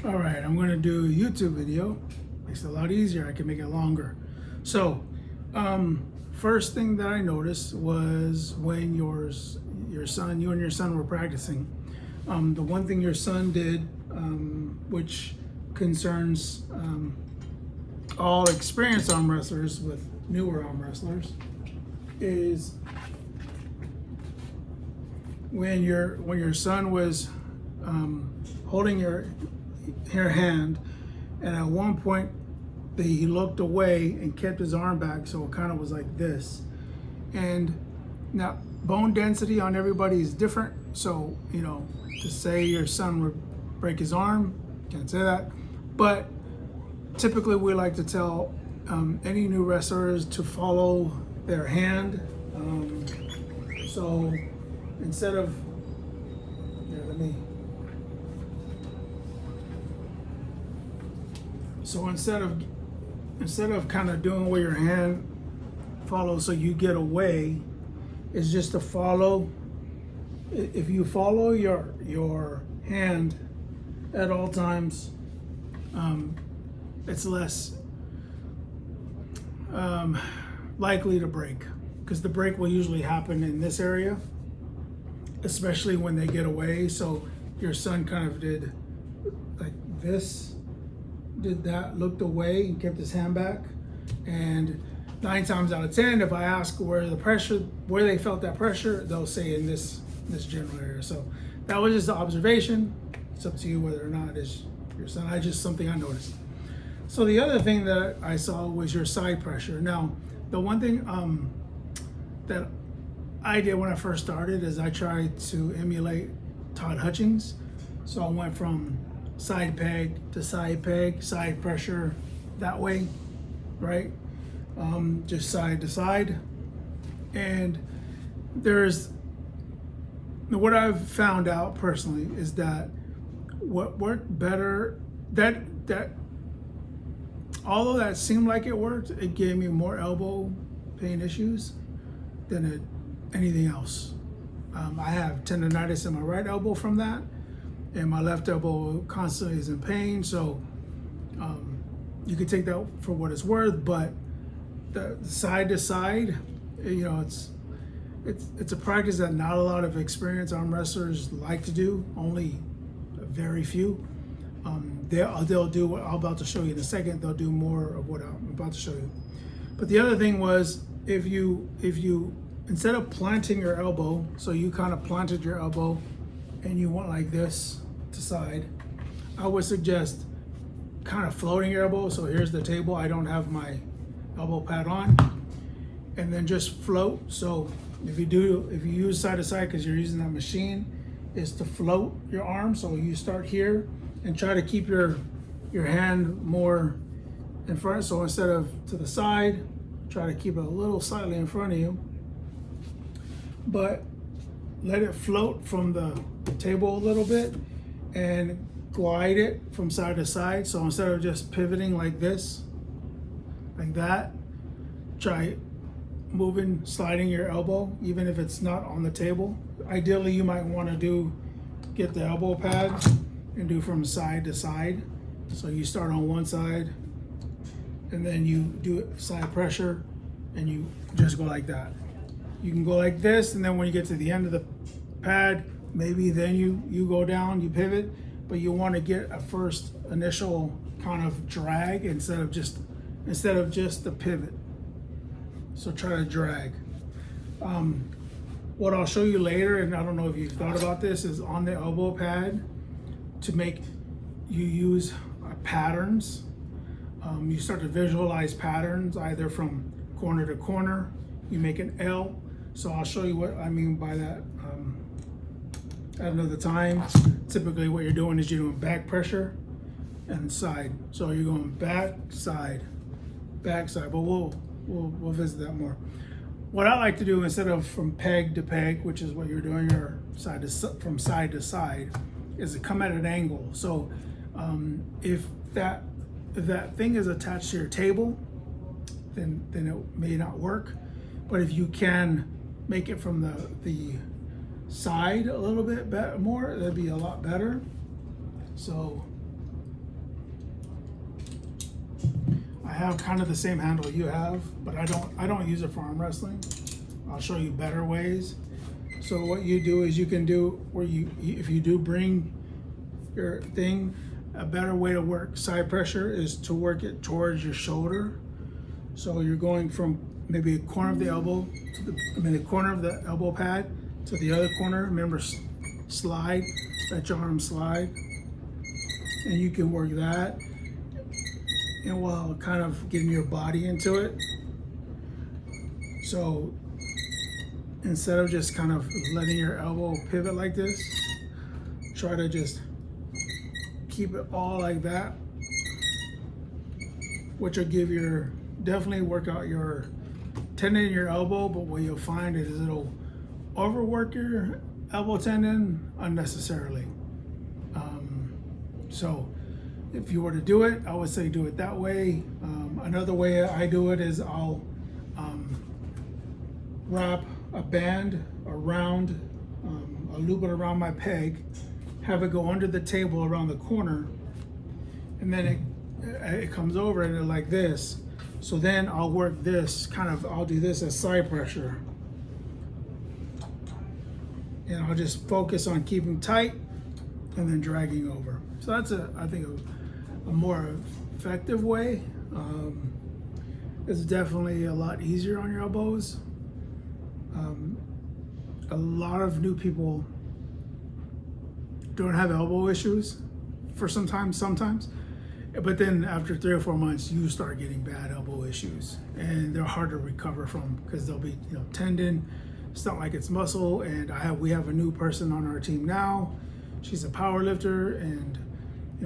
All right, I'm going to do a YouTube video. Makes it a lot easier. I can make it longer. So, first thing that I noticed was when your son, you and your son were practicing. The one thing your son did, which concerns all experienced arm wrestlers with newer arm wrestlers, is when your son was holding your hand, and at one point he looked away and kept his arm back, so it kind of was like this. And now bone density on everybody is different, so to say your son would break his arm, can't say that, but typically we like to tell any new wrestlers to follow their hand. So instead of instead of kind of doing where your hand follows so you get away, is just to follow. If you follow your hand at all times, it's less likely to break, because the break will usually happen in this area, especially when they get away. So your son kind of did like this, did that, looked away and kept his hand back. And 9 times out of 10, if I ask where they felt that pressure, they'll say in this general area. So that was just an observation. It's up to you whether or not it's your son. Just something I noticed. So the other thing that I saw was your side pressure. Now, the one thing that I did when I first started is I tried to emulate Todd Hutchings. So I went from side peg to side peg, side pressure that way, right? Just side to side. And what I've found out personally is that what worked better, that although that seemed like it worked, it gave me more elbow pain issues than anything else. I have tendonitis in my right elbow from that, and my left elbow constantly is in pain. So you can take that for what it's worth, but the side to side, it's a practice that not a lot of experienced arm wrestlers like to do. Only very few. They'll do what I'm about to show you in a second. They'll do more of what I'm about to show you. But the other thing was, if you instead of planting your elbow, so you kind of planted your elbow and you went like this to side, I would suggest kind of floating your elbow. So here's the table. I don't have my elbow pad on, and then just float. So if you use side to side because you're using that machine, is to float your arm. So you start here and try to keep your hand more in front. So instead of to the side, try to keep it a little slightly in front of you, but let it float from the table a little bit and glide it from side to side. So instead of just pivoting like this, like that, try sliding your elbow, even if it's not on the table. Ideally, you might want to get the elbow pad and do from side to side. So you start on one side, and then you do side pressure, and you just go like that. You can go like this, and then when you get to the end of the pad, maybe then you go down, you pivot, but you want to get a first initial kind of drag instead of just the pivot. So try to drag. What I'll show you later, and I don't know if you've thought about this, is on the elbow pad you use patterns. You start to visualize patterns either from corner to corner. You make an L. So I'll show you what I mean by that at another time. Typically what you're doing is you're doing back pressure and side. So you're going back side, but we'll visit that more. What I like to do, instead of from peg to peg, which is what you're doing, or from side to side, is to come at an angle. So if that thing is attached to your table, then it may not work. But if you can make it from the side a little bit more, that'd be a lot better. So have kind of the same handle you have, but I don't use it for arm wrestling. I'll show you better ways. So what you do is you can do where if you do bring your thing, a better way to work side pressure is to work it towards your shoulder. So you're going from maybe a corner of the elbow to the corner of the elbow pad to the other corner. Remember, slide, let your arm slide, and you can work that, and while kind of getting your body into it. So instead of just kind of letting your elbow pivot like this, try to just keep it all like that, which will give your, definitely work out your tendon in your elbow, but what you'll find is it'll overwork your elbow tendon unnecessarily. So if you were to do it, I would say do it that way. Another way I do it is I'll wrap a band around, a loop it around my peg, have it go under the table around the corner, and then it comes over and like this. So then I'll work this I'll do this as side pressure, and I'll just focus on keeping tight and then dragging over. So that's I think a more effective way. It's definitely a lot easier on your elbows. A lot of new people don't have elbow issues for sometimes, but then after 3 or 4 months, you start getting bad elbow issues, and they're hard to recover from because they'll be, tendon. It's not like it's muscle. And we have a new person on our team now. She's a power lifter, and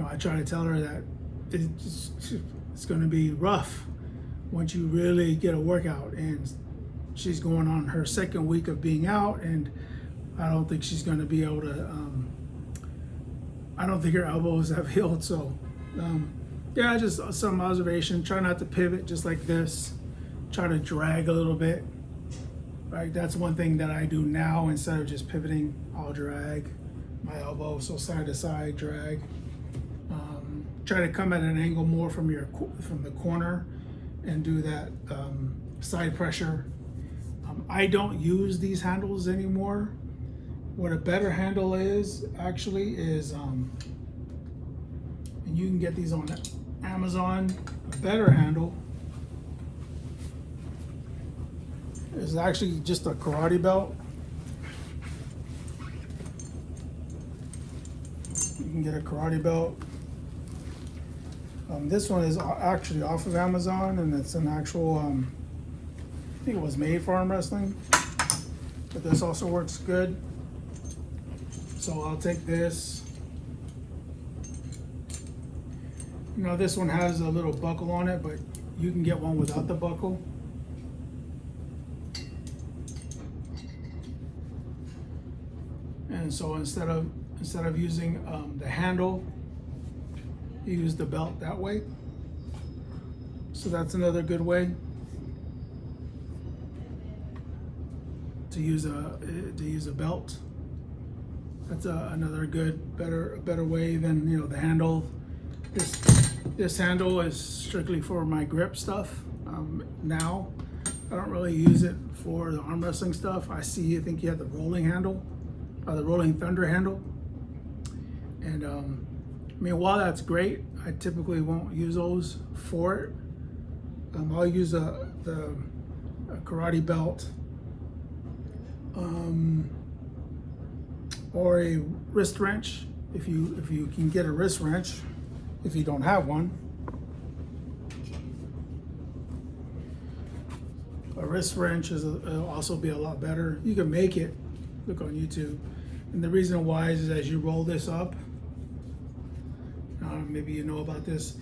I try to tell her that it's going to be rough once you really get a workout, and she's going on her 2nd week of being out, and I don't think she's going to be able to. I don't think her elbows have healed. So yeah, just some observation. Try not to pivot just like this. Try to drag a little bit. Right, that's one thing that I do now. Instead of just pivoting, I'll drag my elbow, so side to side drag. Try to come at an angle more from the corner, and do that side pressure. I don't use these handles anymore. What a better handle is actually is, and you can get these on Amazon. A better handle is actually just a karate belt. You can get a karate belt. This one is actually off of Amazon, and it's an actual, I think it was made for arm wrestling, but this also works good. So I'll take this. This one has a little buckle on it, but you can get one without the buckle. And so instead of using the handle, you use the belt that way. So that's another good way to use a belt. That's another good, better way than the handle. This handle is strictly for my grip stuff. Now I don't really use it for the arm wrestling stuff. I think you have the rolling handle, the Rolling Thunder handle, and while that's great, I typically won't use those for it. I'll use the karate belt, or a wrist wrench if you can get a wrist wrench. If you don't have one, a wrist wrench will also be a lot better. You can make it. Look on YouTube. And the reason why is as you roll this up, maybe you know about this,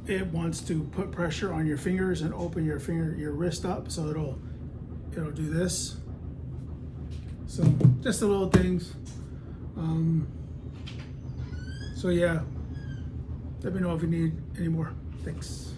it wants to put pressure on your fingers and open your wrist up, so it'll do this. So just the little things. So yeah, let me know if you need any more. Thanks.